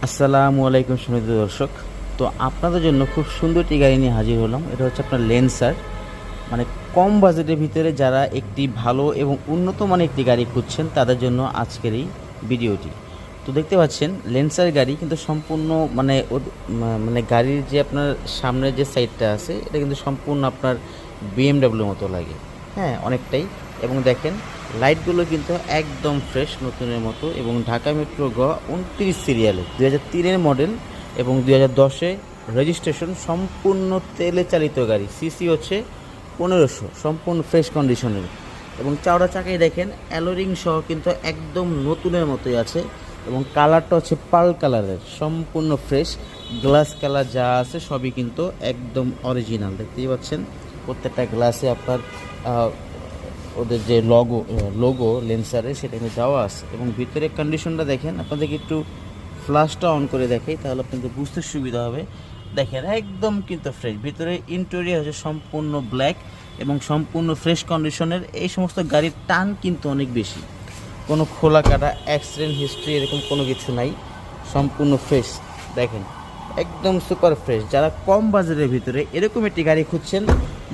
আসসালামু আলাইকুম সুপ্রিয় দর্শক। তো আপনাদের জন্য খুব সুন্দর একটি গাড়ি নিয়ে হাজির হলাম। এটা হচ্ছে আপনার লেন্সার, মানে কম বাজেটের ভিতরে যারা একটি ভালো এবং উন্নত মানের একটি গাড়ি খুঁজছেন তাদের জন্য আজকের এই ভিডিওটি। তো দেখতে পাচ্ছেন লেন্সার গাড়ি কিন্তু সম্পূর্ণ মানে গাড়ির যে আপনার সামনের যে সাইডটা আছে এটা কিন্তু সম্পূর্ণ আপনার বিএমডাব্লিউর মতো লাগে, হ্যাঁ অনেকটাই। এবং দেখেন লাইটগুলো কিন্তু একদম ফ্রেশ নতুনের মতো, এবং ঢাকা মেট্রো গ 29 সিরিয়ালে 2003-এর মডেল এবং 2010-এ রেজিস্ট্রেশন, সম্পূর্ণ তেলে চালিত গাড়ি। সিসি হচ্ছে 1500, সম্পূর্ণ ফ্রেশ কন্ডিশনের। এবং চওড়া চাকায় দেখেন অ্যালোরিং সহ কিন্তু একদম নতুনের মতোই আছে, এবং কালারটা হচ্ছে পার্ল কালারের, সম্পূর্ণ ফ্রেশ। গ্লাস কালার যা আছে সবই কিন্তু একদম অরিজিনাল, দেখতেই পাচ্ছেন প্রত্যেকটা গ্লাসে আপনার ওদের যে লোগো লেন্সারে সেটা কিন্তু দেওয়া আছে। এবং ভিতরের কন্ডিশনটা দেখেন, আপনাদেরকে একটু ফ্ল্যাশটা অন করে দেখাই তাহলে আপনাদের বুঝতে সুবিধা হবে। দেখেন একদম কিন্তু ফ্রেশ, ভিতরে ইন্টেরিয়র হচ্ছে সম্পূর্ণ ব্ল্যাক এবং সম্পূর্ণ ফ্রেশ কন্ডিশনের। এই সমস্ত গাড়ির টান কিন্তু অনেক বেশি, কোনো খোলা কাটা অ্যাক্সিডেন্ট হিস্ট্রি এরকম কোনো কিছু নাই, সম্পূর্ণ ফ্রেশ। দেখেন একদম সুপার ফ্রেশ। যারা কম বাজারের ভিতরে এরকম একটি গাড়ি খুঁজছেন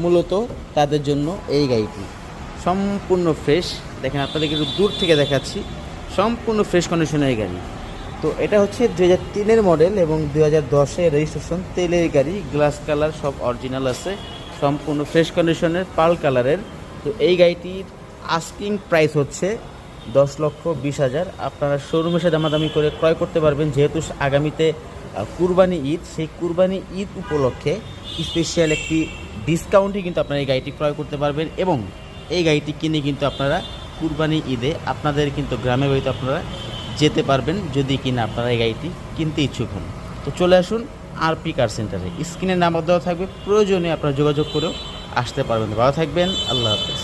মূলত তাদের জন্য এই গাড়িটি সম্পূর্ণ ফ্রেশ। দেখেন আপনাদেরকে একটু দূর থেকে দেখাচ্ছি, সম্পূর্ণ ফ্রেশ কন্ডিশনের গাড়ি। তো এটা হচ্ছে 2003-এর মডেল এবং 2010-এ রেজিস্ট্রেশন, তেলের গাড়ি, গ্লাস কালার সব অরিজিনাল আছে, সম্পূর্ণ ফ্রেশ কন্ডিশনের পার্ল কালারের। তো এই গাড়িটির আস্কিং প্রাইস হচ্ছে 10,20,000। আপনারা শোরুমের সাথে দামাদামি করে ক্রয় করতে পারবেন, যেহেতু আগামীতে কুরবানি ঈদ, সেই কুরবানি ঈদ উপলক্ষে স্পেশাল একটি ডিসকাউন্টে কিন্তু আপনারা এই গাড়িটি ক্রয় করতে পারবেন। এবং এই গাড়িটি কিনে কিন্তু আপনারা কুরবানি ঈদে আপনাদের কিন্তু গ্রামের বাড়িতে আপনারা যেতে পারবেন, যদি কিনা আপনারা এই গাড়িটি কিনতে ইচ্ছুক হন। তো চলে আসুন আরপি কার সেন্টারে, স্ক্রিনে নাম্বার দেওয়া থাকবে, প্রয়োজনে আপনারা যোগাযোগ করেও আসতে পারবেন। ভালো থাকবেন, আল্লাহ হাফেজ।